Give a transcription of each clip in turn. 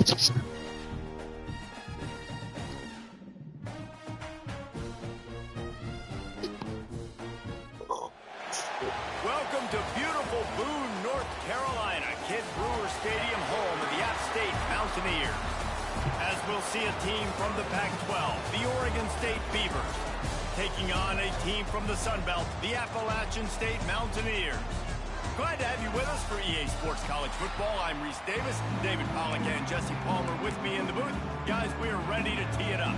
Welcome to beautiful Boone, North Carolina, Kid Brewer Stadium, home of the App State Mountaineers. As we'll see a team from the Pac-12, the Oregon State Beavers, taking on a team from the Sun Belt, the Appalachian State Mountaineers. Glad to have you with us for EA Sports College Football. I'm Reese Davis, David Pollack and Jesse Palmer with me in the booth. Guys, we are ready to tee it up.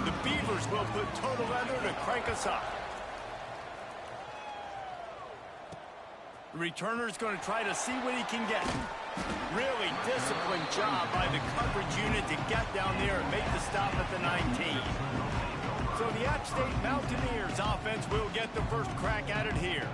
The Beavers will put total leather to crank us up. The returner's going to try to see what he can get. Really disciplined job by the coverage unit to get down there and make the stop at the 19. So the App State Mountaineers offense will get the first crack at it here.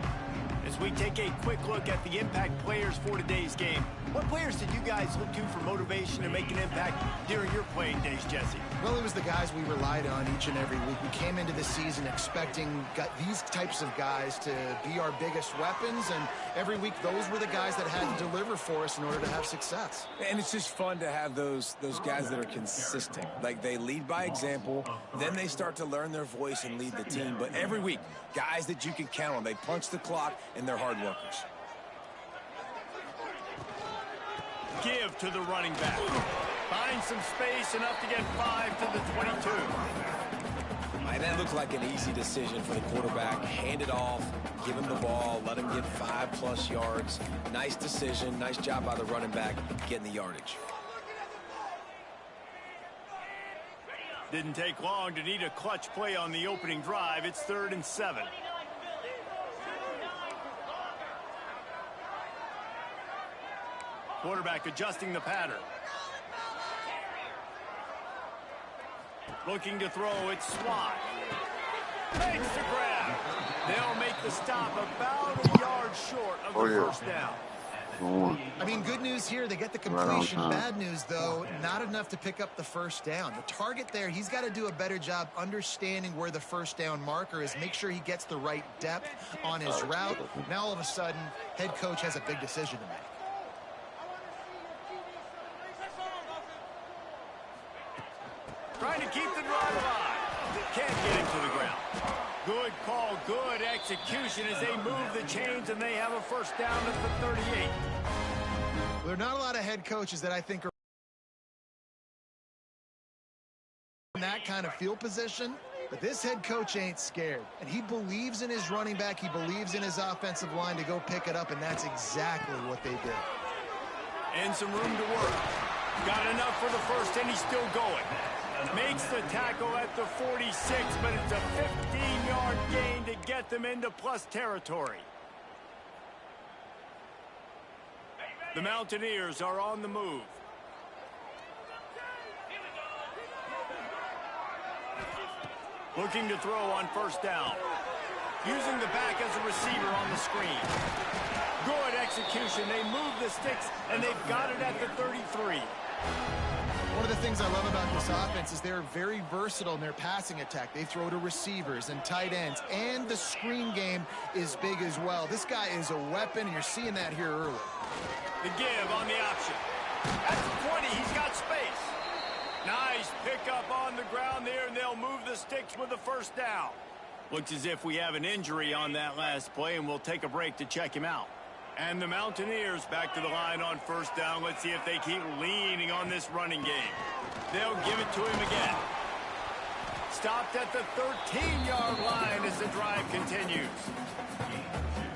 As we take a quick look at the impact players for today's game, what players did you guys look to for motivation and make an impact during your playing days, Jesse? Well, it was the guys we relied on each and every week. We came into the season expecting these types of guys to be our biggest weapons, and every week those were the guys that had to deliver for us in order to have success. And it's just fun to have those guys that are consistent. Like, they lead by example, then they start to learn their voice and lead the team. But every week, guys that you can count on. They punch the clock, and they're hard workers. Give to the running back. Find some space, enough to get 5 to the 22. That looked like an easy decision for the quarterback. Hand it off, give him the ball, let him get 5+ yards. Nice decision, nice job by the running back getting the yardage. Didn't take long to need a clutch play on the opening drive. It's 3rd and 7. Quarterback adjusting the pattern. Looking to throw, it's Swan. Makes the grab. They'll make the stop about a yard short of the first down. I mean, good news here, they get the completion. Bad news, though, not enough to pick up the first down. The target there, he's got to do a better job understanding where the first down marker is, make sure he gets the right depth on his route. Now, all of a sudden, head coach has a big decision to make. Trying to keep the drive alive. Can't get him to the ground. Good call, good execution as they move the chains, and they have a first down at the 38. Well, there are not a lot of head coaches that I think are in that kind of field position, but this head coach ain't scared. And he believes in his running back. He believes in his offensive line to go pick it up, and that's exactly what they did. And some room to work. Got enough for the first, and he's still going. Makes the tackle at the 46, but it's a 15-yard gain to get them into plus territory. The Mountaineers are on the move. Looking to throw on first down. Using the back as a receiver on the screen. Good execution. They move the sticks, and they've got it at the 33. One of the things I love about this offense is they're very versatile in their passing attack. They throw to receivers and tight ends, and the screen game is big as well. This guy is a weapon, and you're seeing that here early. The give on the option. At the 20, he's got space. Nice pickup on the ground there, and they'll move the sticks with the first down. Looks as if we have an injury on that last play, and we'll take a break to check him out. And the Mountaineers back to the line on first down. Let's see if they keep leaning on this running game. They'll give it to him again. Stopped at the 13-yard line as the drive continues.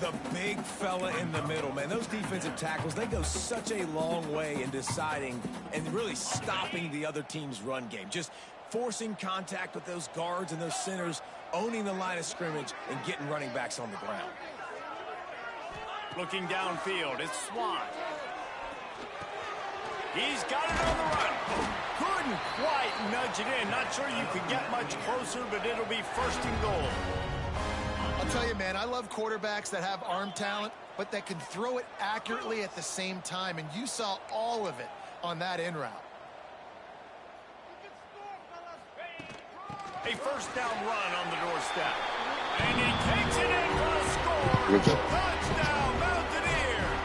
The big fella in the middle, man. Those defensive tackles, they go such a long way in deciding and really stopping the other team's run game. Just forcing contact with those guards and those centers, owning the line of scrimmage, and getting running backs on the ground. Looking downfield, it's Swan. He's got it on the run. Couldn't quite nudge it in. Not sure you could get much closer, but it'll be 1st and goal. I'll tell you, man, I love quarterbacks that have arm talent, but that can throw it accurately at the same time, and you saw all of it on that in route. A first down run on the doorstep. And he takes it in for a score. Touchdown, Mountaineers.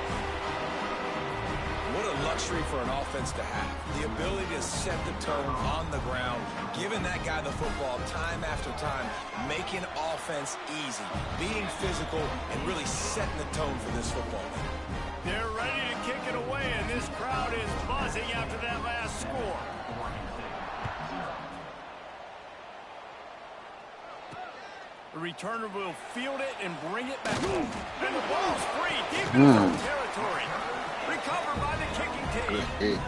What a luxury for an offense to have. The ability to set the tone on the ground, giving that guy the football time after time, making offense easy, being physical, and really setting the tone for this football game. They're ready to kick it away, and this crowd is buzzing after that last score. The returner will field it and bring it back home. And the ball's free, deep in his own territory. Recovered by the kicking team.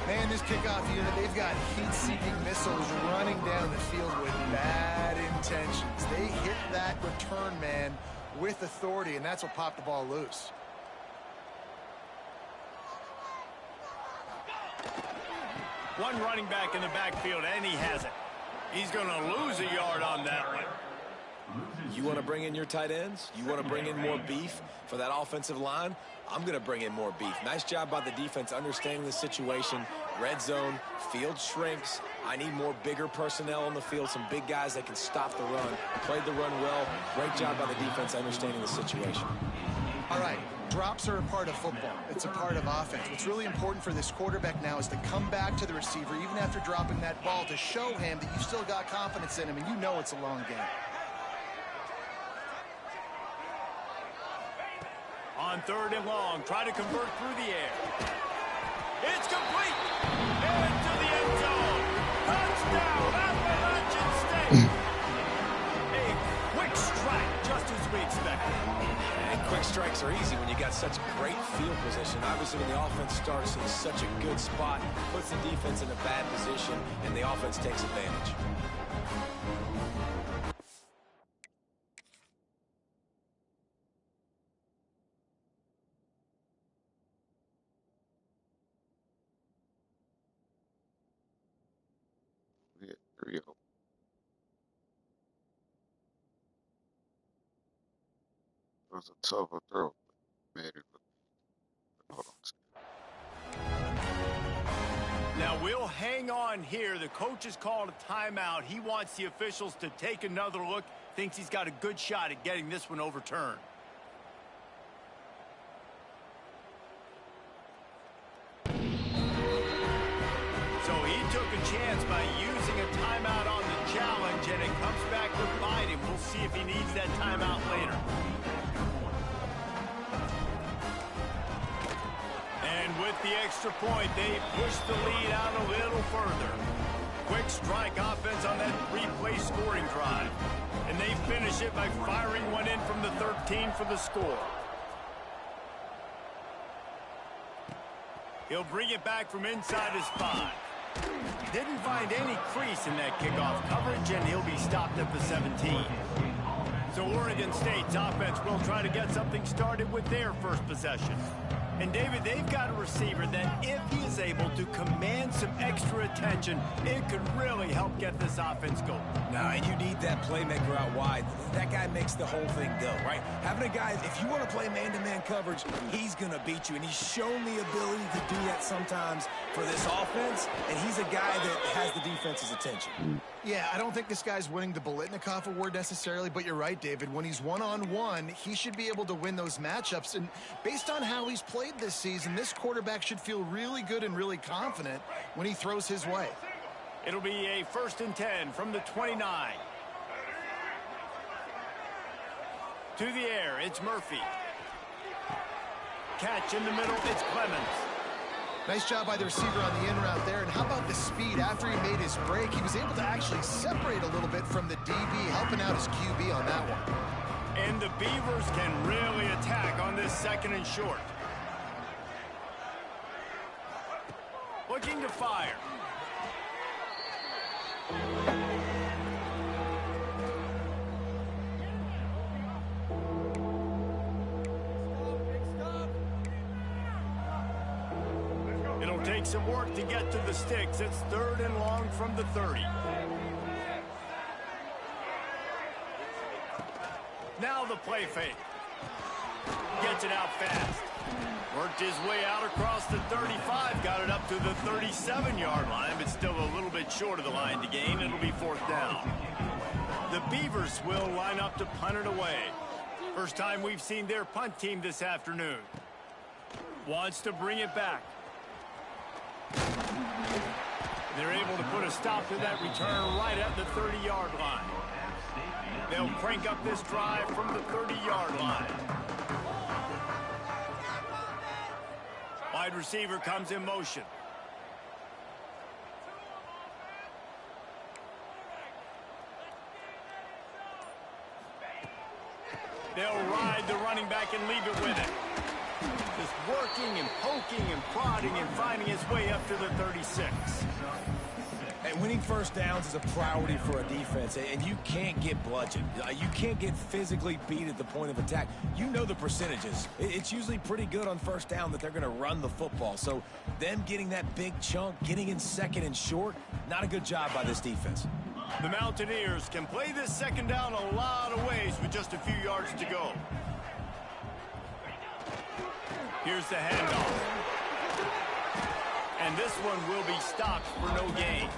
Man, this kickoff unit, they've got heat-seeking missiles running down the field with bad intentions. They hit that return man with authority, and that's what popped the ball loose. One running back in the backfield, and he has it. He's going to lose a yard on that one. You want to bring in your tight ends? You want to bring in more beef for that offensive line? I'm going to bring in more beef. Nice job by the defense understanding the situation. Red zone, field shrinks. I need more bigger personnel on the field, some big guys that can stop the run. Played the run well. Great job by the defense understanding the situation. All right, drops are a part of football. It's a part of offense. What's really important for this quarterback now is to come back to the receiver, even after dropping that ball, to show him that you still got confidence in him, and you know it's a long game. On 3rd and long, try to convert through the air. It's complete. Into the end zone. Touchdown, DaMunchkins State. A quick strike, just as we expected. And quick strikes are easy when you got such great field position. Obviously, when the offense starts in such a good spot, puts the defense in a bad position, and the offense takes advantage. It was a tougher throw. Made it look. Hold on. Now we'll hang on here. The coach has called a timeout. He wants the officials to take another look. Thinks he's got a good shot at getting this one overturned. So he took a chance by using a timeout on the challenge, and it comes back to bite him. We'll see if he needs that timeout later. And with the extra point, they push the lead out a little further. Quick strike offense on that 3-play scoring drive. And they finish it by firing one in from the 13 for the score. He'll bring it back from inside his 5. Didn't find any crease in that kickoff coverage, and he'll be stopped at the 17. So Oregon State's offense will try to get something started with their first possession. And, David, they've got a receiver that if he is able to command some extra attention, it could really help get this offense going. Now, and you need that playmaker out wide. That guy makes the whole thing go, right? Having a guy, if you want to play man-to-man coverage, he's going to beat you. And he's shown the ability to do that sometimes for this offense. And he's a guy that has the defense's attention. Yeah, I don't think this guy's winning the Bolitnikoff Award necessarily, but you're right, David. When he's one-on-one, he should be able to win those matchups. And based on how he's played this season, this quarterback should feel really good and really confident when he throws his way. It'll be a 1st and 10 from the 29. To the air, it's Murphy. Catch in the middle, it's Clemens. Nice job by the receiver on the in route there. And how about the speed after he made his break? He was able to actually separate a little bit from the DB, helping out his QB on that one. And the Beavers can really attack on this 2nd and short. Looking to fire. It'll take some work to get to the sticks. It's 3rd and long from the 30. Now the play fake. Gets it out fast. Worked his way out across the 35. Got it up to the 37-yard line, but still a little bit short of the line to gain. It'll be 4th down. The Beavers will line up to punt it away. First time we've seen their punt team this afternoon. Wants to bring it back. They're able to put a stop to that return right at the 30-yard line. They'll crank up this drive from the 30-yard line. Wide receiver comes in motion. They'll ride the running back and leave it with it. Just working and poking and prodding and finding his way up to the 36. And winning first downs is a priority for a defense, and you can't get bludgeoned. You can't get physically beat at the point of attack. You know the percentages. It's usually pretty good on first down that they're going to run the football. So them getting that big chunk, getting in second and short, not a good job by this defense. The Mountaineers can play this second down a lot of ways with just a few yards to go. Here's the handoff. And this one will be stopped for no gain.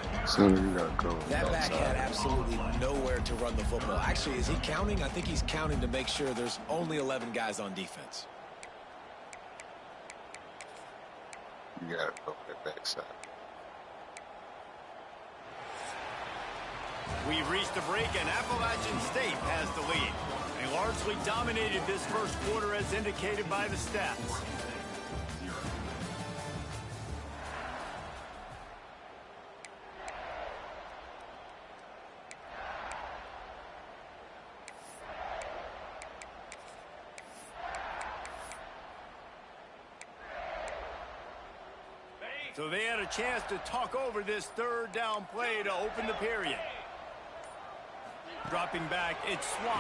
That back had absolutely nowhere to run the football. Actually, is he counting? I think he's counting to make sure there's only 11 guys on defense. You got to go to the backside. We've reached a break, and Appalachian State has the lead. They largely dominated this first quarter as indicated by the stats. So they had a chance to talk over this third down play to open the period. Dropping back, it's Swan.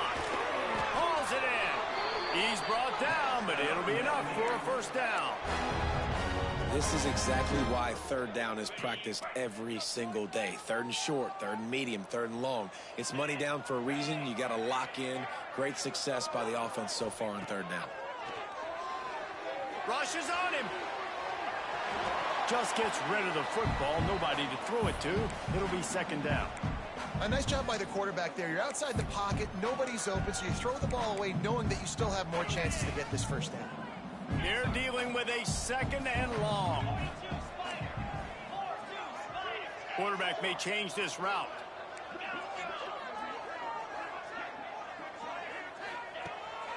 Hauls it in. He's brought down, but it'll be enough for a first down. This is exactly why third down is practiced every single day. Third and short, third and medium, third and long. It's money down for a reason. You got to lock in. Great success by the offense so far on third down. Rushes on him. Just gets rid of the football. Nobody to throw it to. It'll be second down. A nice job by the quarterback there. You're outside the pocket. Nobody's open, so you throw the ball away knowing that you still have more chances to get this first down. They're dealing with a second and long. Quarterback may change this route.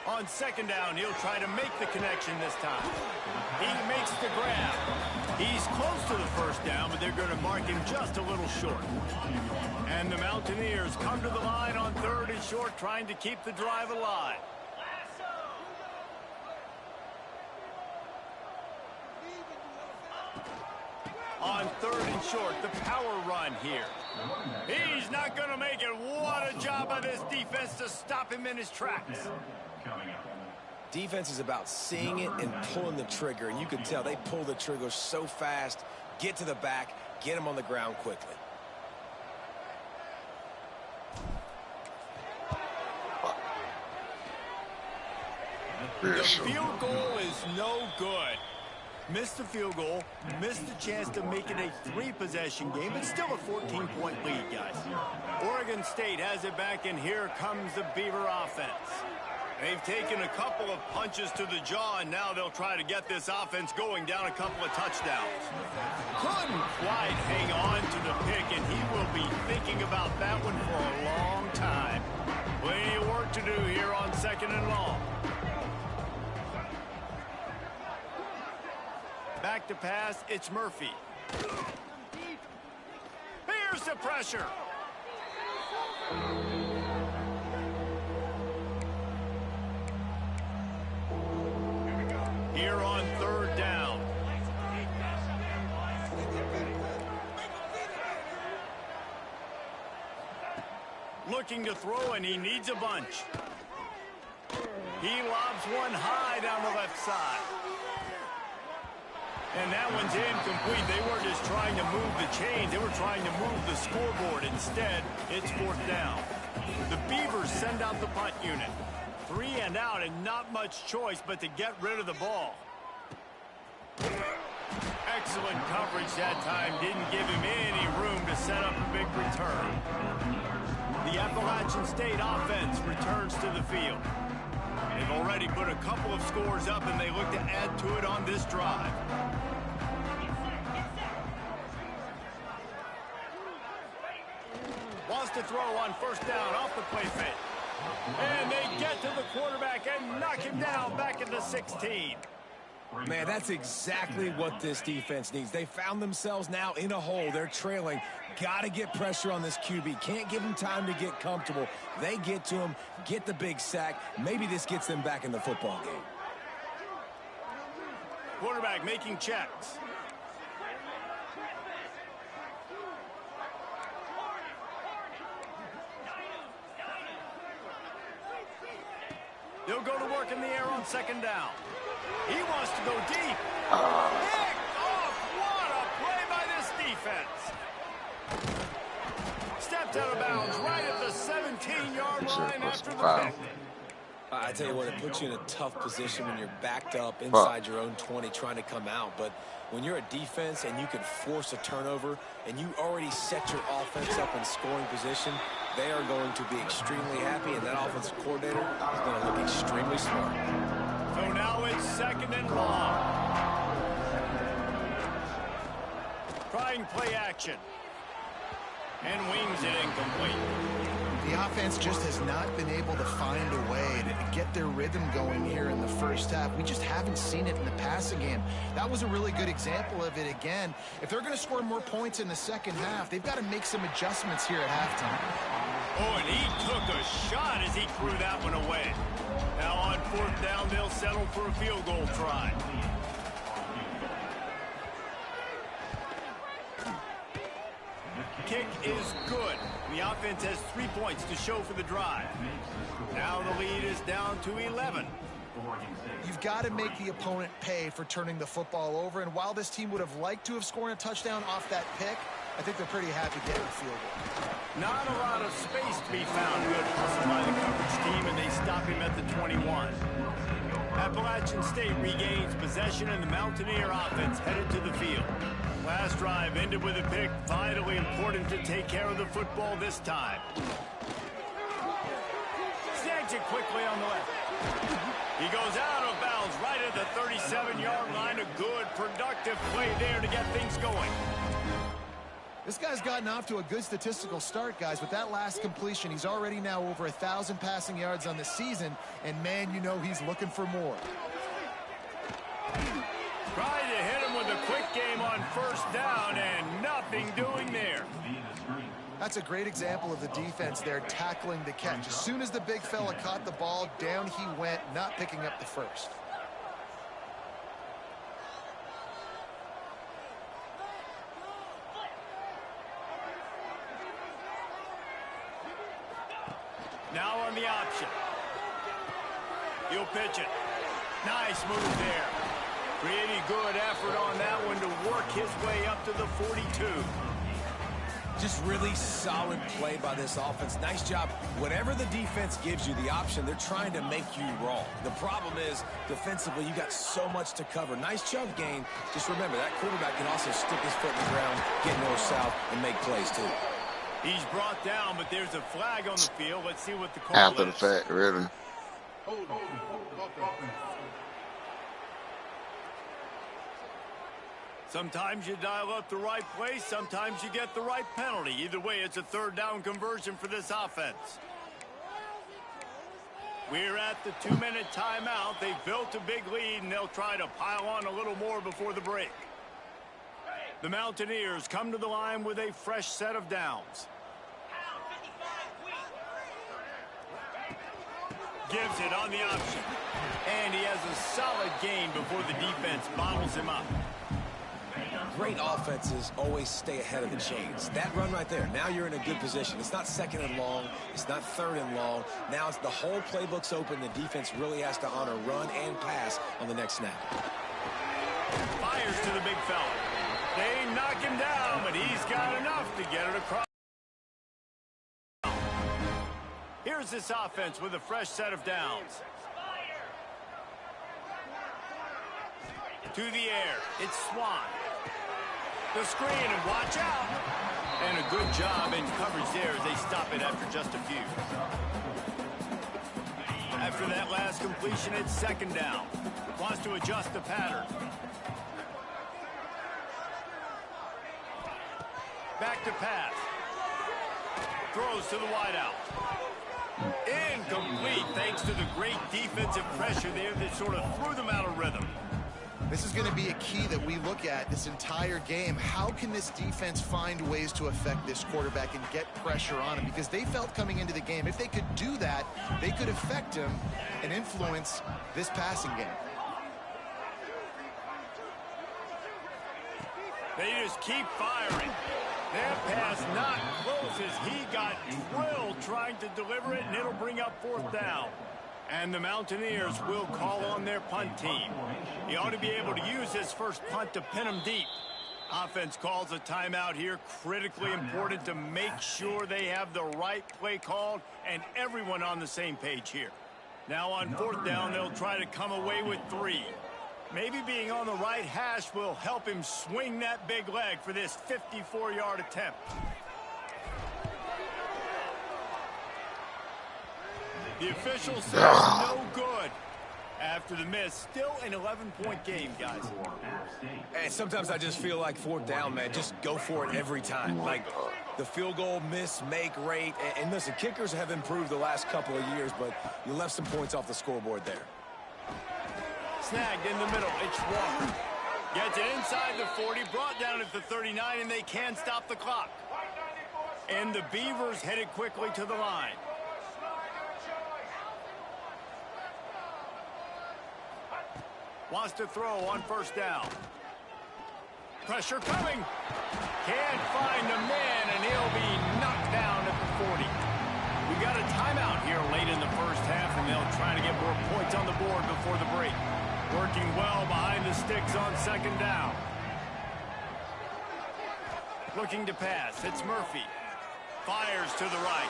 On second down, he'll try to make the connection this time. He makes the grab. He's close to the first down, but they're going to mark him just a little short. And the Mountaineers come to the line on third and short, trying to keep the drive alive. On third and short, the power run here. He's not going to make it. What a job by this defense to stop him in his tracks. Defense is about seeing it and pulling the trigger, and you can tell they pull the trigger so fast, get to the back, get him on the ground quickly. The field goal is no good. Missed the field goal, missed the chance to make it a three-possession game. It's still a 14-point lead, guys. Oregon State has it back, and here comes the Beaver offense. They've taken a couple of punches to the jaw, and now they'll try to get this offense going down a couple of touchdowns. Couldn't quite hang on to the pick, and he will be thinking about that one for a long time. Plenty of work to do here on second and long. Back to pass, it's Murphy. Here's the pressure. Here on third down. Looking to throw, and he needs a bunch. He lobs one high down the left side. And that one's incomplete. They weren't just trying to move the chains. They were trying to move the scoreboard. Instead, it's fourth down. The Beavers send out the punt unit. 3 and out, and not much choice but to get rid of the ball. Excellent coverage that time. Didn't give him any room to set up a big return. The Appalachian State offense returns to the field. They've already put a couple of scores up, and they look to add to it on this drive. has to throw on first down off the play fake. And they get to the quarterback and knock him down back at the 16. Man, that's exactly what this defense needs. They found themselves now in a hole. They're trailing. Got to get pressure on this QB. Can't give him time to get comfortable. They get to him, get the big sack. Maybe this gets them back in the football game. Quarterback making checks. He'll go to work in the air on second down. He wants to go deep. Picked off. What a play by this defense. Stepped out of bounds right at the 17-yard line after the pick. I tell you what, it puts you in a tough position when you're backed up inside your own 20 trying to come out. But when you're a defense and you can force a turnover and you already set your offense up in scoring position, they are going to be extremely happy, and that offensive coordinator is going to look extremely smart. So now it's second and long. Trying play action. And wings it incomplete. The offense just has not been able to find a way to get their rhythm going here in the first half. We just haven't seen it in the passing game. That was a really good example of it again. If they're going to score more points in the second half, they've got to make some adjustments here at halftime. Oh, and he took a shot as he threw that one away. Now on fourth down, they'll settle for a field goal try. Kick is good. The offense has 3 points to show for the drive. Now the lead is down to 11. You've got to make the opponent pay for turning the football over, and while this team would have liked to have scored a touchdown off that pick, I think they're pretty happy getting the field goal. Not a lot of space to be found. Good hustle by the coverage team, and they stop him at the 21. Appalachian State regains possession, and the Mountaineer offense headed to the field. Last drive ended with a pick. Vitally important to take care of the football this time. Snags it quickly on the left. He goes out of bounds right at the 37-yard line. A good, productive play there to get things going. This guy's gotten off to a good statistical start, guys. With that last completion, he's already now over 1,000 passing yards on the season, and man, you know he's looking for more. Trying to hit him with a quick game on first down, and nothing doing there. That's a great example of the defense there tackling the catch. As soon as the big fella caught the ball, down he went, not picking up the first. Now on the option. He'll pitch it. Nice move there. Pretty good effort on that one to work his way up to the 42. Just really solid play by this offense. Nice job. Whatever the defense gives you the option, they're trying to make you wrong. The problem is, defensively, you got so much to cover. Nice chunk gain. Just remember, that quarterback can also stick his foot in the ground, get north-south, and make plays, too. He's brought down, but there's a flag on the field. Let's see what the call After is. the fact, really. Sometimes you dial up the right play, sometimes you get the right penalty. Either way, it's a third down conversion for this offense. We're at the 2-minute timeout. They've built a big lead, and they'll try to pile on a little more before the break. The Mountaineers come to the line with a fresh set of downs. Gives it on the option. And he has a solid gain before the defense bottles him up. Great offenses always stay ahead of the chains. That run right there, now you're in a good position. It's not second and long. It's not third and long. Now it's the whole playbook's open. The defense really has to honor run and pass on the next snap. Fires to the big fella. They knock him down, but he's got enough to get it across. Here's this offense with a fresh set of downs. To the air, it's Swan. The screen, and watch out. And a good job in coverage there as they stop it after just a few. After that last completion, it's second down. Wants to adjust the pattern. Back to pass. throws to the wideout. Incomplete thanks to the great defensive pressure there that sort of threw them out of rhythm. This is going to be a key that we look at this entire game. How can this defense find ways to affect this quarterback and get pressure on him? Because they felt coming into the game, if they could do that, they could affect him and influence this passing game. They just keep firing. That pass not close as he got drilled trying to deliver it, and it'll bring up 4th down. And the Mountaineers will call on their punt team. He ought to be able to use his first punt to pin him deep. Offense calls a timeout here. Critically important to make sure they have the right play called and everyone on the same page here. Now on 4th down, they'll try to come away with 3. Maybe being on the right hash will help him swing that big leg for this 54-yard attempt. The official says no good. After the miss, still an 11-point game, guys. And sometimes I just feel like 4th down, man. Just go for it every time. Like the field goal miss, make rate. And listen, kickers have improved the last couple of years, but you left some points off the scoreboard there. Snagged in the middle. It's Walker. Gets it inside the 40, brought down at the 39, and they can't stop the clock. And the Beavers headed quickly to the line. Wants to throw on 1st down. Pressure coming. Can't find the man, and he'll be knocked down at the 40. We got a timeout here late in the first half, and they'll try to get more points on the board before the break. Working well behind the sticks on 2nd down. Looking to pass. It's Murphy. Fires to the right.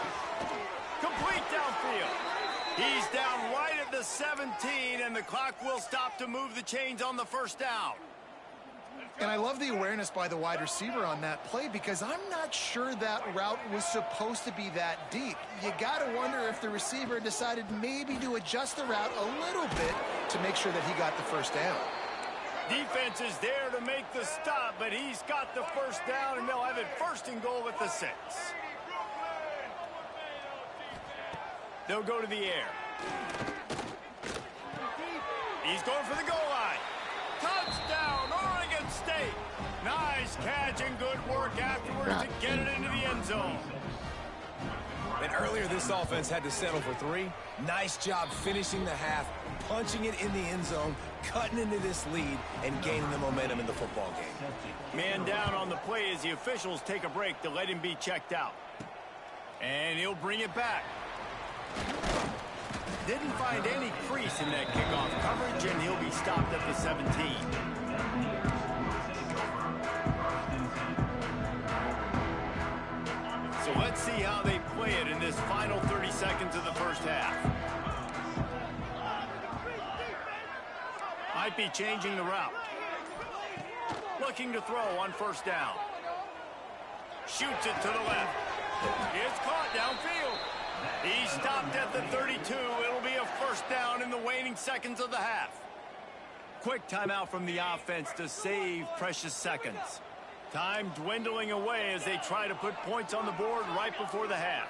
Complete downfield. He's down right at the 17, and the clock will stop to move the chains on the 1st down. And I love the awareness by the wide receiver on that play because I'm not sure that route was supposed to be that deep. You got to wonder if the receiver decided maybe to adjust the route a little bit to make sure that he got the 1st down. Defense is there to make the stop, but he's got the 1st down, and they'll have it 1st and goal at the 6. They'll go to the air. He's going for the goal line. Touchdown, Oregon State. Nice catch and good work afterwards to get it into the end zone. And earlier this offense had to settle for 3. Nice job finishing the half, punching it in the end zone, cutting into this lead, and gaining the momentum in the football game. Man down on the play as the officials take a break to let him be checked out. And he'll bring it back. Didn't find any crease in that kickoff coverage, and he'll be stopped at the 17. So let's see how they play it in this final 30 seconds of the first half. Might be changing the route. Looking to throw on 1st down. Shoots it to the left. It's caught downfield. He stopped at the 32. It'll be a 1st down in the waning seconds of the half. Quick timeout from the offense to save precious seconds. Time dwindling away as they try to put points on the board right before the half.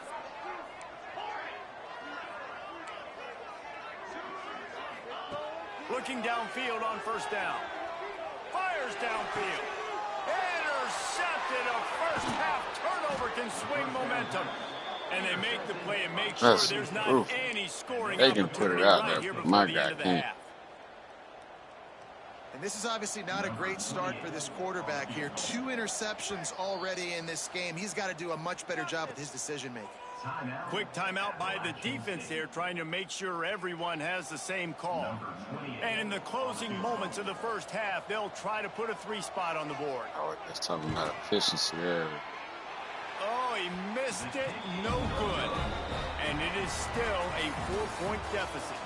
Looking downfield on 1st down. Fires downfield. Intercepted. A first half turnover can swing momentum. And they make the play and make sure there's not any scoring they can put it out right there, here but before my the guy end of the can't. half. And this is obviously not a great start for this quarterback here. 2 interceptions already in this game. He's got to do a much better job with his decision-making. Quick timeout by the defense there, trying to make sure everyone has the same call. And in the closing moments of the first half, they'll try to put a 3 spot on the board. Oh, that's talking about efficiency there. Oh, he missed it. No good. And it is still a 4-point deficit.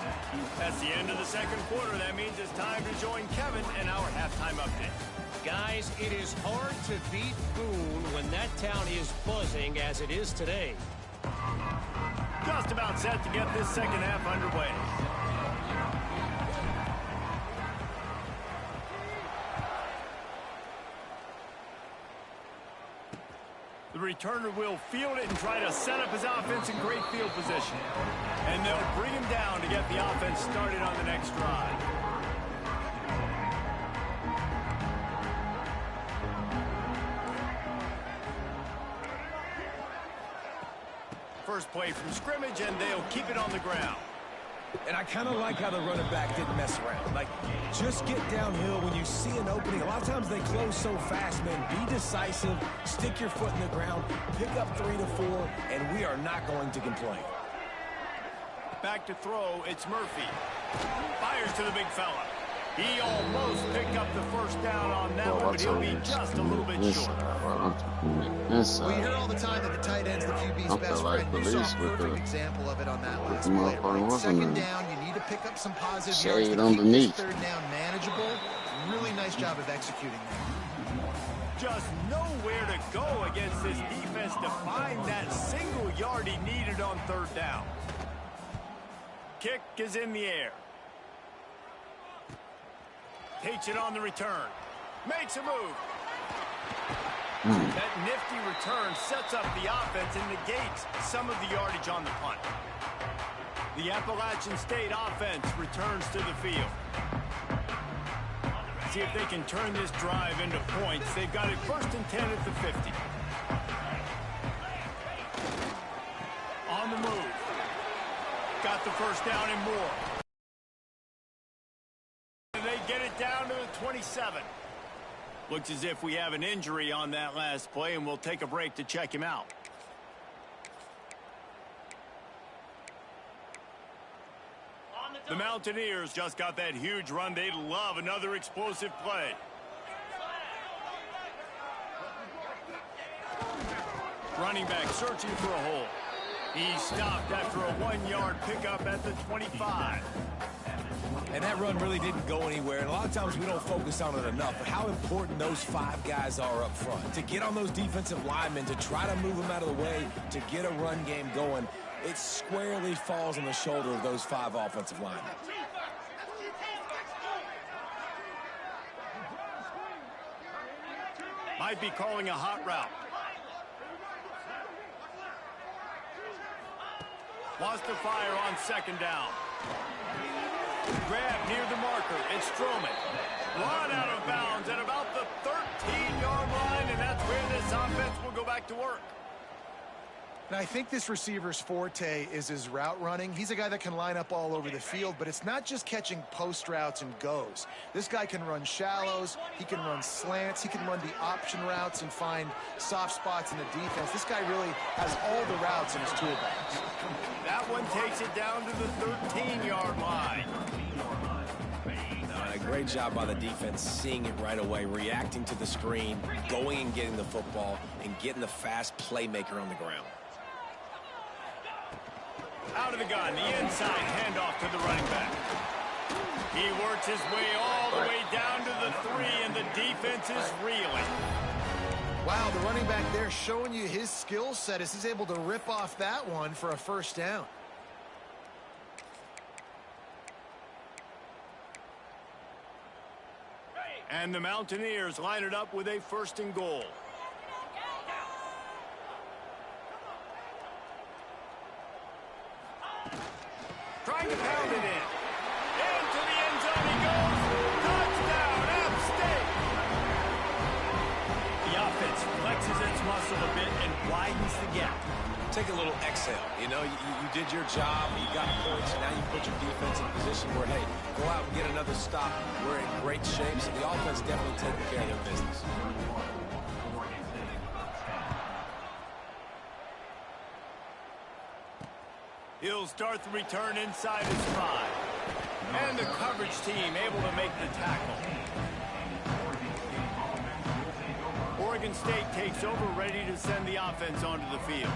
That's the end of the second quarter. That means it's time to join Kevin and our halftime update. Guys, it is hard to beat Boone when that town is buzzing as it is today. Just about set to get this second half underway. The returner will field it and try to set up his offense in great field position. And they'll bring him down to get the offense started on the next drive. First play from scrimmage, and they'll keep it on the ground. And I kind of like how the running back didn't mess around. Like, just get downhill when you see an opening. A lot of times they close so fast, man. Be decisive, stick your foot in the ground, pick up 3 to 4, and we are not going to complain. Back to throw, it's Murphy. Fires to the big fella. He almost picked up the first down on that one, but he'll be just a little bit short. We hear all the time that the tight end's the QB's best friend. You saw a perfect example of it on that last play. Right? Second down, you need to pick up some positive yards to keep this third down manageable. Really nice job of executing there. Just nowhere to go against this defense to find that single yard he needed on third down. Kick is in the air. Takes it on the return. Makes a move. That nifty return sets up the offense and negates some of the yardage on the punt. The Appalachian State offense returns to the field. See if they can turn this drive into points. They've got it 1st and 10 at the 50. On the move. Got the first down and more. And they get it down to the 27. Looks as if we have an injury on that last play, and we'll take a break to check him out. The Mountaineers just got that huge run. They'd love another explosive play. Running back searching for a hole. He stopped after a 1-yard pickup at the 25. And that run really didn't go anywhere. And a lot of times we don't focus on it enough. But how important those 5 guys are up front. To get on those defensive linemen, to try to move them out of the way, to get a run game going, it squarely falls on the shoulder of those 5 offensive linemen. Might be calling a hot route. Wants to fire on second down. Grab near the marker. It's Stroman. Run out of bounds at about the 13-yard line, and that's where this offense will go back to work. And I think this receiver's forte is his route running. He's a guy that can line up all over the field, but it's not just catching post routes and goes. This guy can run shallows, he can run slants, he can run the option routes and find soft spots in the defense. This guy really has all the routes in his toolbox. That one takes it down to the 13-yard line. A great job by the defense, seeing it right away, reacting to the screen, going and getting the football, and getting the fast playmaker on the ground. Out of the gun, the inside handoff to the running back. He works his way all the way down to the 3, and the defense is reeling. Wow, the running back there showing you his skill set as he's able to rip off that one for a first down. And the Mountaineers line it up with a 1st and goal. Trying to pound it in. Into the end zone he goes. Touchdown, App State. The offense flexes its muscle a bit and widens the gap. Take a little exhale. You know, you did your job, you got points, and now you put your defense in a position where, hey, go out and get another stop. We're in great shape, so the offense definitely taking care of their business. He'll start the return inside his 5. And the coverage team able to make the tackle. Oregon State takes over, ready to send the offense onto the field.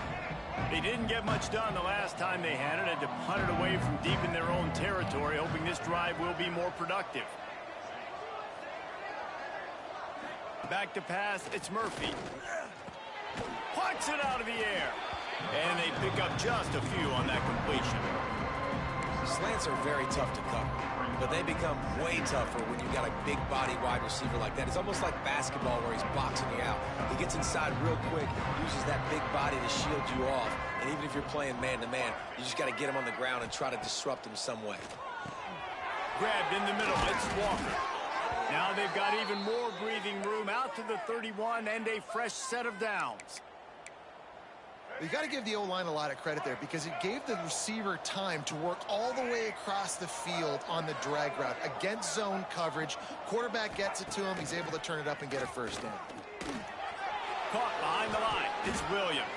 They didn't get much done the last time they had it, to punt it away from deep in their own territory, hoping this drive will be more productive. Back to pass, it's Murphy. Punts it out of the air. And they pick up just a few on that completion. Slants are very tough to cover, but they become way tougher when you've got a big body wide receiver like that. It's almost like basketball where he's boxing you out. He gets inside real quick, uses that big body to shield you off, and even if you're playing man-to-man, you just got to get him on the ground and try to disrupt him some way. Grabbed in the middle, it's Walker. Now they've got even more breathing room out to the 31 and a fresh set of downs. You got to give the O-line a lot of credit there because it gave the receiver time to work all the way across the field on the drag route against zone coverage. Quarterback gets it to him. He's able to turn it up and get a first down. Caught behind the line. It's Williams.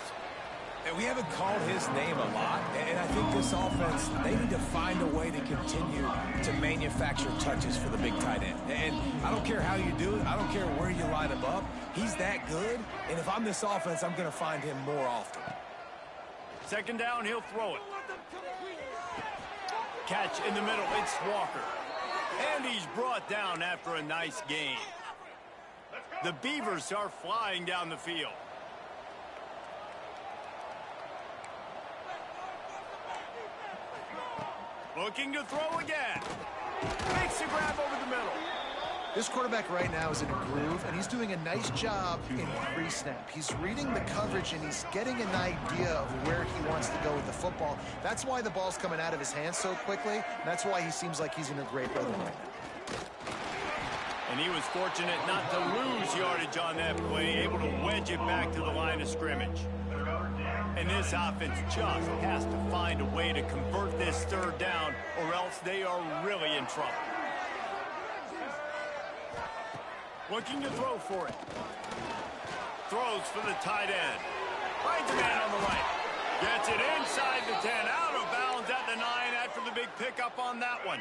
And we haven't called his name a lot, and I think this offense, they need to find a way to continue to manufacture touches for the big tight end. And I don't care how you do it. I don't care where you line him up. He's that good, and if I'm this offense, I'm going to find him more often. Second down, he'll throw it. Catch in the middle, it's Walker. And he's brought down after a nice gain. The Beavers are flying down the field. Looking to throw again. Makes a grab over the middle. This quarterback right now is in a groove, and he's doing a nice job in pre-snap. He's reading the coverage, and he's getting an idea of where he wants to go with the football. That's why the ball's coming out of his hands so quickly, and that's why he seems like he's in a great rhythm right now. And he was fortunate not to lose yardage on that play, able to wedge it back to the line of scrimmage. And this offense just has to find a way to convert this third down, or else they are really in trouble. Looking to throw for it. Throws for the tight end. Finds a man on the right. Gets it inside the 10, out of bounds at the 9 after the big pickup on that one.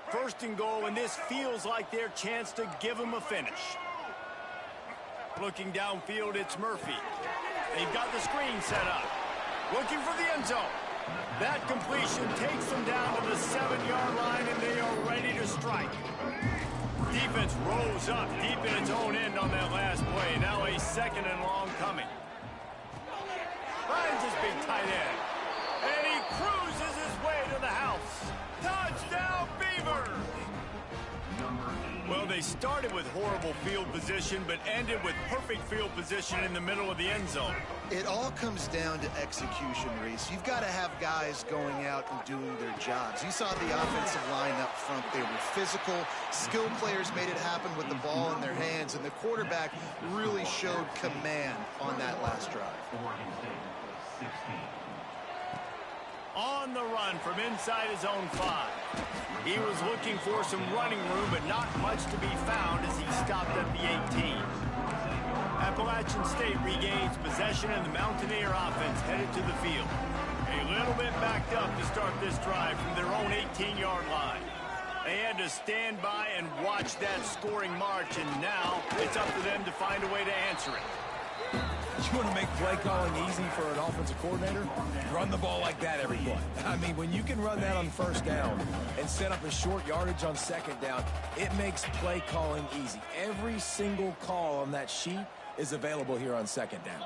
First and goal, and this feels like their chance to give them a finish. Looking downfield, it's Murphy. They've got the screen set up. Looking for the end zone. That completion takes them down to the 7-yard line, and they are ready to strike. Defense rose up deep in its own end on that last play. Now a second and long coming. Finds his big tight end. And he cruises his way to the house. Touchdown, Beavers! Well, they started with horrible field position, but ended with perfect field position in the middle of the end zone. It all comes down to execution, Reese. You've got to have guys going out and doing their jobs. You saw the offensive line up front. They were physical. Skilled players made it happen with the ball in their hands, and the quarterback really showed command on that last drive. On the run from inside his own 5. He was looking for some running room, but not much to be found as he stopped at the 18. Appalachian State regains possession, and the Mountaineer offense headed to the field. A little bit backed up to start this drive from their own 18-yard line. They had to stand by and watch that scoring march, and now it's up to them to find a way to answer it. You want to make play calling easy for an offensive coordinator? Run the ball like that every play. I mean, when you can run that on first down and set up a short yardage on second down, it makes play calling easy. Every single call on that sheet is available here on second down.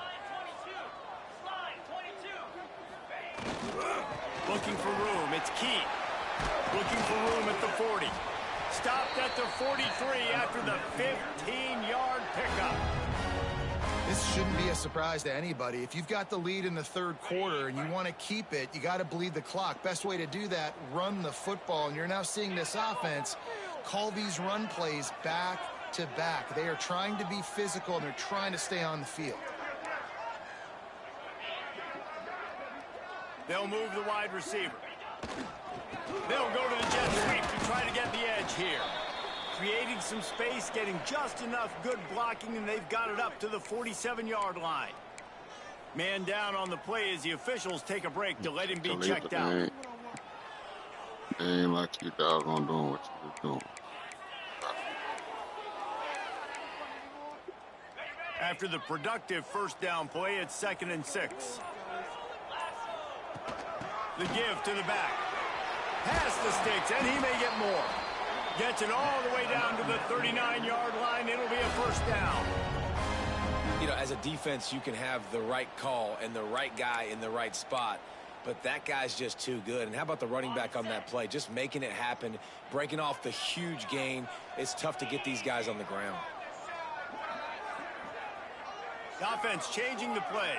Looking for room, it's Key. Looking for room at the 40. Stopped at the 43 after the 15-yard pickup. This shouldn't be a surprise to anybody. If you've got the lead in the third quarter and you want to keep it, you got to bleed the clock. Best way to do that, run the football. And you're now seeing this offense call these run plays back to back. They are trying to be physical, and they're trying to stay on the field. They'll move the wide receiver. They'll go to the jet sweep to try to get the edge here. Creating some space, getting just enough good blocking, and they've got it up to the 47-yard line. Man down on the play as the officials take a break to let him be checked out. They ain't like you doggone doing what you was doing. After the productive first down play, it's 2nd and 6. The give to the back. Past the sticks, and he may get more. Gets it all the way down to the 39-yard line. It'll be a first down. You know, as a defense, you can have the right call and the right guy in the right spot. but that guy's just too good. And how about the running back on that play? Just making it happen, breaking off the huge gain. It's tough to get these guys on the ground. The offense changing the play.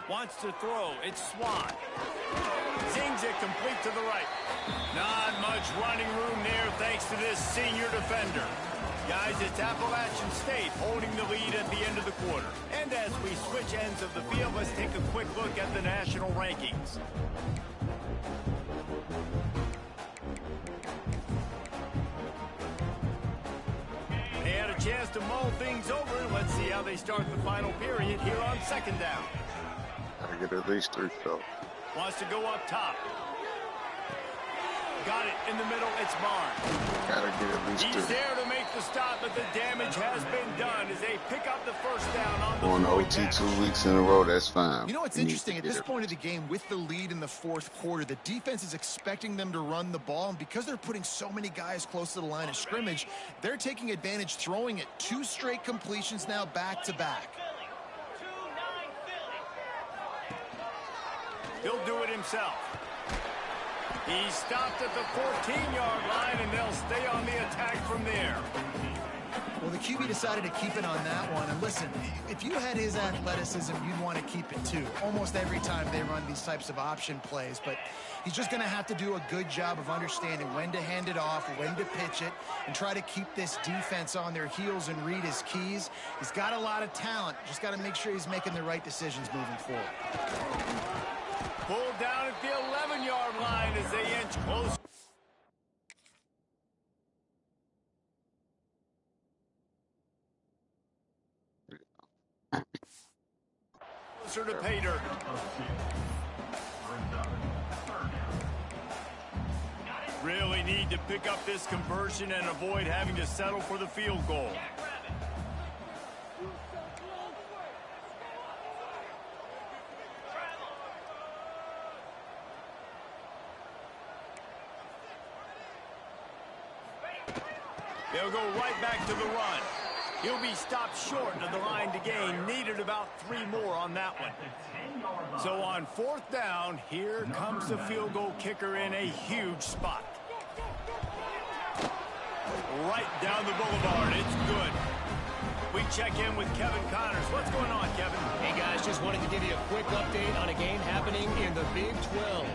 Wants to throw. It's Swan. Zings it complete to the right. Not much running room there thanks to this senior defender. Guys, it's Appalachian State holding the lead at the end of the quarter. And as we switch ends of the field, let's take a quick look at the national rankings. They had a chance to mull things over. Let's see how they start the final period here on second down. Gotta get at least 3 though. Wants to go up top. Got it in the middle. It's Barnes. Gotta get at least 3. He's there to make the stop, but the damage has been done as they pick up the first down on the On OT 2 weeks in a row, that's fine. You know what's interesting? At this point of the game, with the lead in the fourth quarter, the defense is expecting them to run the ball, and because they're putting so many guys close to the line of scrimmage, they're taking advantage, throwing it 2 straight completions now back-to-back. He'll do it himself. He stopped at the 14-yard line, and they'll stay on the attack from there. Well, the QB decided to keep it on that one. And listen, if you had his athleticism, you'd want to keep it too. Almost every time they run these types of option plays. But he's just going to have to do a good job of understanding when to hand it off, when to pitch it, and try to keep this defense on their heels and read his keys. He's got a lot of talent. Just got to make sure he's making the right decisions moving forward. Pulled down at the 11-yard line as they inch closer. Closer to pay dirt. Really need to pick up this conversion and avoid having to settle for the field goal. They'll go right back to the run. He'll be stopped short of the line to gain. Needed about 3 more on that one. So on 4th down, here comes the field goal kicker in a huge spot. Right down the boulevard. It's good. We check in with Kevin Connors. What's going on, Kevin? Hey, guys, just wanted to give you a quick update on a game happening in the Big 12.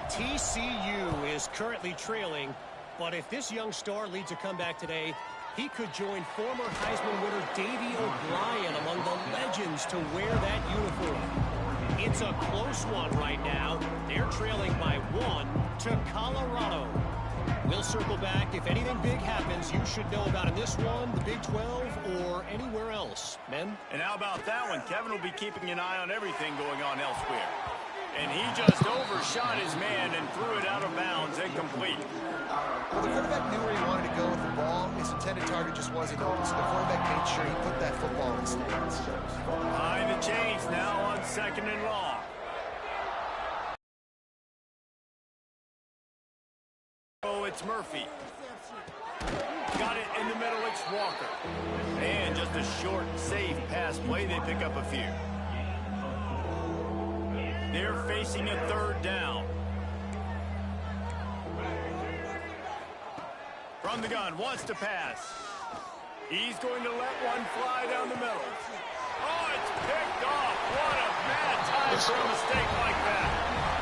TCU is currently trailing, but if this young star leads a comeback today, he could join former Heisman winner Davey O'Brien among the legends to wear that uniform. It's a close one right now. They're trailing by 1 to Colorado. We'll circle back. If anything big happens, you should know about in this one, the Big 12, or anywhere else. Men? And how about that one? Kevin will be keeping an eye on everything going on elsewhere. And he just overshot his man and threw it out of bounds, incomplete. Well, the quarterback knew where he wanted to go with the ball. His intended target just wasn't open, so the quarterback made sure he put that football in the stands. Behind the chains now on 2nd and long. Oh, it's Murphy. Got it in the middle, it's Walker. And just a short, safe pass play, they pick up a few. They're facing a 3rd down. From the gun, wants to pass. He's going to let one fly down the middle. Oh, it's picked off. What a bad time for a mistake like that.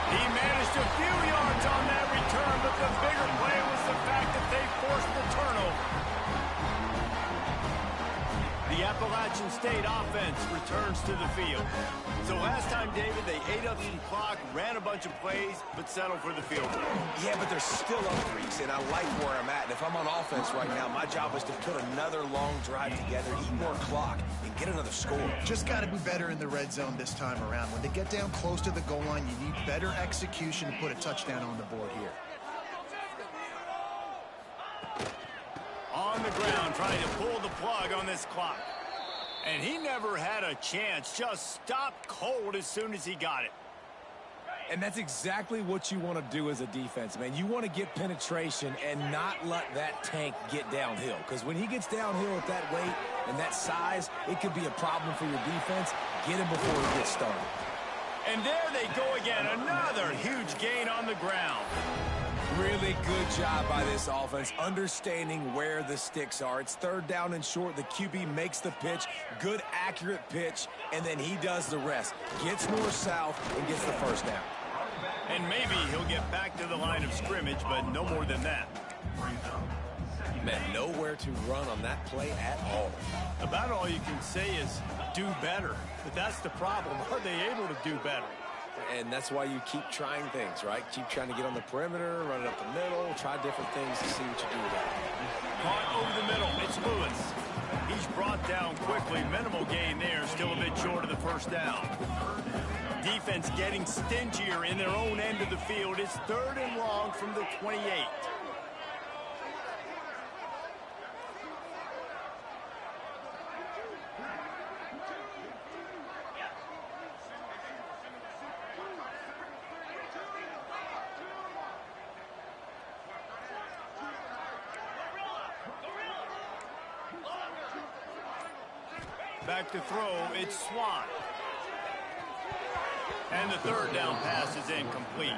He managed a few yards on that return, but the bigger play was the fact that they forced the turnover. The Appalachian State offense returns to the field. So last time, David, they ate up some clock, ran a bunch of plays, but settled for the field goal. Yeah, but they're still up 3, and I like where I'm at. And if I'm on offense right now, my job is to put another long drive together, eat more clock, and get another score. Just got to be better in the red zone this time around. When they get down close to the goal line, you need better execution to put a touchdown on the board here. On the ground, trying to pull the plug on this clock. And he never had a chance, just stopped cold as soon as he got it. And that's exactly what you want to do as a defense, man. You want to get penetration and not let that tank get downhill. Because when he gets downhill at that weight and that size, it could be a problem for your defense. Get him before he gets started. And there they go again. Another huge gain on the ground. Really good job by this offense, understanding where the sticks are. It's 3rd down and short. The QB makes the pitch, good, accurate pitch, and then he does the rest. Gets more south and gets the 1st down. And maybe he'll get back to the line of scrimmage, but no more than that. Man, nowhere to run on that play at all. About all you can say is do better. But that's the problem. Are they able to do better? And that's why you keep trying things, right? Keep trying to get on the perimeter, run it up the middle, try different things to see what you do with it. Caught over the middle. It's Lewis. He's brought down quickly. Minimal gain there. Still a bit short of the 1st down. Defense getting stingier in their own end of the field. It's 3rd and long from the 28. Back to throw, it's Swan. And the 3rd down pass is incomplete.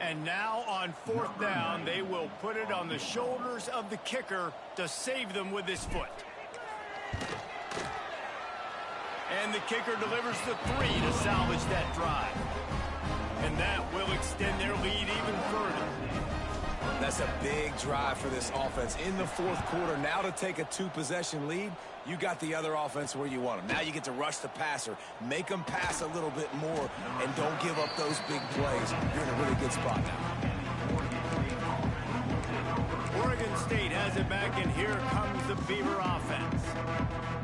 And now on 4th down, they will put it on the shoulders of the kicker to save them with his foot. And the kicker delivers the 3 to salvage that drive. And that will extend their lead even further. That's a big drive for this offense in the 4th quarter. Now to take a 2-possession lead, you got the other offense where you want them. Now you get to rush the passer, make them pass a little bit more, and don't give up those big plays. You're in a really good spot now. Oregon State has it back, and here comes the Beaver offense.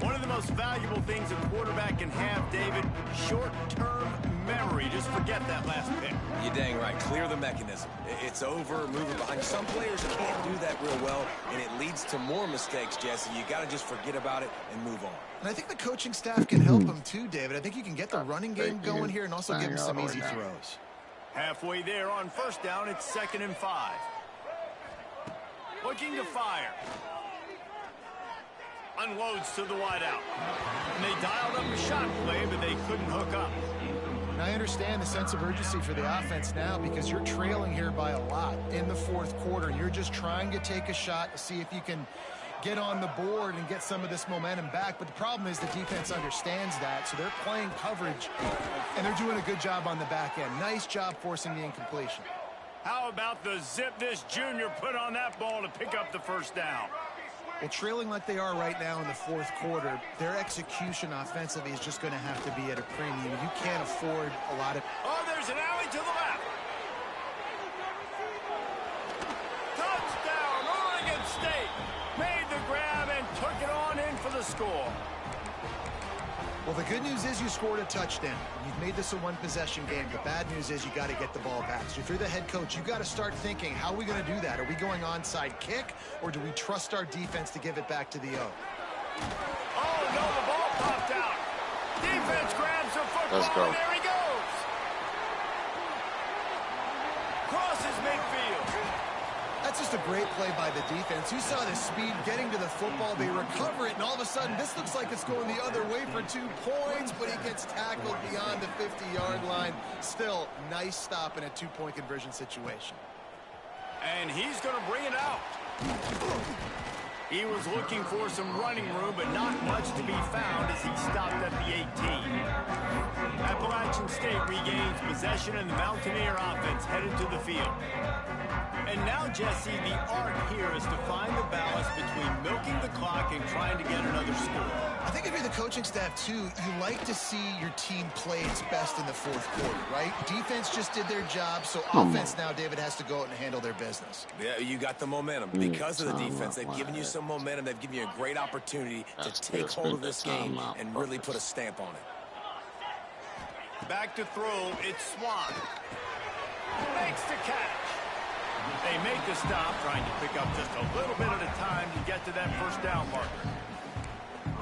One of the most valuable things a quarterback can have, David, short-term memory. Just forget that last pick. You're dang right. Clear the mechanism. It's over, moving behind. Some players can't do that real well, and it leads to more mistakes, Jesse. You got to just forget about it and move on. And I think the coaching staff can help him too, David. I think you can get the running game going here and also give him some easy throws. Halfway there on 1st down, it's 2nd and 5. Looking to fire. Unloads to the wideout. And they dialed up a shot play, but they couldn't hook up. And I understand the sense of urgency for the offense now because you're trailing here by a lot in the 4th quarter. You're just trying to take a shot to see if you can get on the board and get some of this momentum back. But the problem is the defense understands that, so they're playing coverage, and they're doing a good job on the back end. Nice job forcing the incompletion. How about the zip this junior put on that ball to pick up the 1st down? Well, trailing like they are right now in the 4th quarter, their execution offensively is just going to have to be at a premium. You can't afford a lot of... Oh, there's an alley to the left. Touchdown, Oregon State. Made the grab and took it on in for the score. Well, the good news is you scored a touchdown. You've made this a 1-possession game. The bad news is you got to get the ball back. So if you're the head coach, you got to start thinking, how are we going to do that? Are we going onside kick, or do we trust our defense to give it back to the O? Oh, no, the ball popped out. Defense grabs the football, Let's go. and there he goes. Crosses midfield. That's just a great play by the defense. You saw the speed getting to the football. They recover it, and all of a sudden, this looks like it's going the other way for 2 points, but he gets tackled beyond the 50-yard line. Still, nice stop in a 2-point conversion situation. And he's going to bring it out. He was looking for some running room, but not much to be found as he stopped at the 18. Appalachian State regains possession, and the Mountaineer offense headed to the field. And now, Jesse, the art here is to find the balance between milking the clock and trying to get another score. I think if you're the coaching staff, too, you like to see your team play its best in the 4th quarter, right? Defense just did their job, so offense now, David, has to go out and handle their business. Yeah, you got the momentum. Because of the defense, they've given you some momentum. They've given you a great opportunity to take hold of this game and really put a stamp on it. Back to throw, it's Swan. Makes the catch. They make the stop, trying to pick up just a little bit at a time to get to that 1st down marker.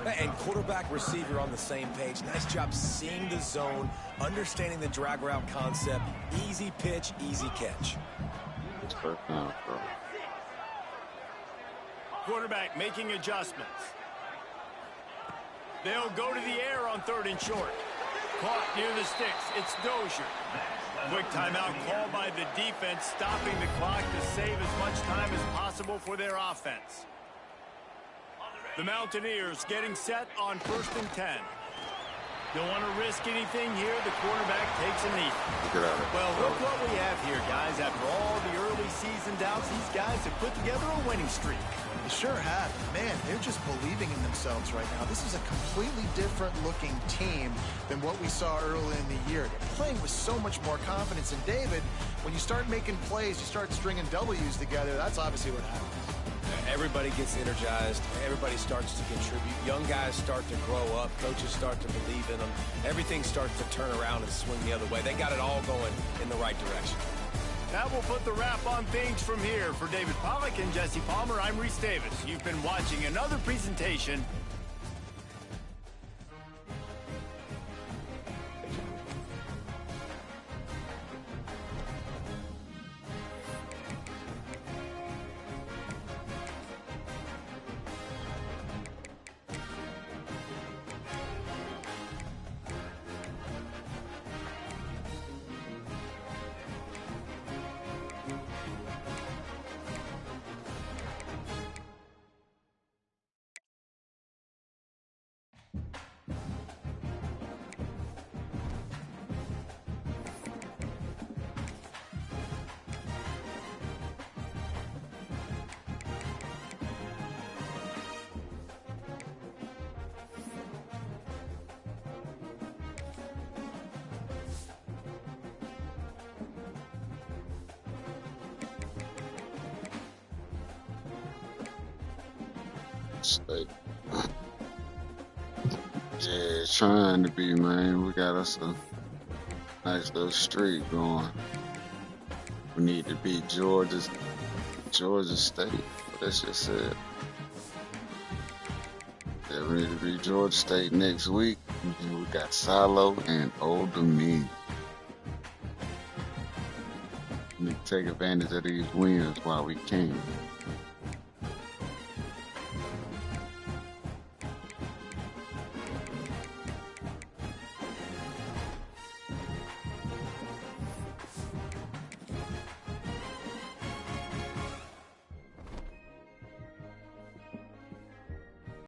And quarterback, receiver on the same page. Nice job seeing the zone, understanding the drag route concept. Easy pitch, easy catch. It's first down, bro. Quarterback making adjustments. They'll go to the air on 3rd and short. Caught near the sticks. It's Dozier. Quick timeout called by the defense, stopping the clock to save as much time as possible for their offense. The Mountaineers getting set on 1st and 10. Don't want to risk anything here. The quarterback takes a knee. Well, look what we have here, guys. After all the early season doubts, these guys have put together a winning streak. They sure have. Man, they're just believing in themselves right now. This is a completely different looking team than what we saw early in the year. They're playing with so much more confidence. And David, when you start making plays, you start stringing W's together, that's obviously what happens. Everybody gets energized. Everybody starts to contribute. Young guys start to grow up. Coaches start to believe in them. Everything starts to turn around and swing the other way. They got it all going in the right direction. That will put the wrap on things from here. For David Pollack and Jesse Palmer, I'm Reese Davis. You've been watching another presentation. State. Yeah, trying to be, man. We got us a nice little streak going. We need to beat Georgia State. That's just it. Yeah, we need to beat Georgia State next week. And then we got Silo and Old Dominion. We need to take advantage of these wins while we can.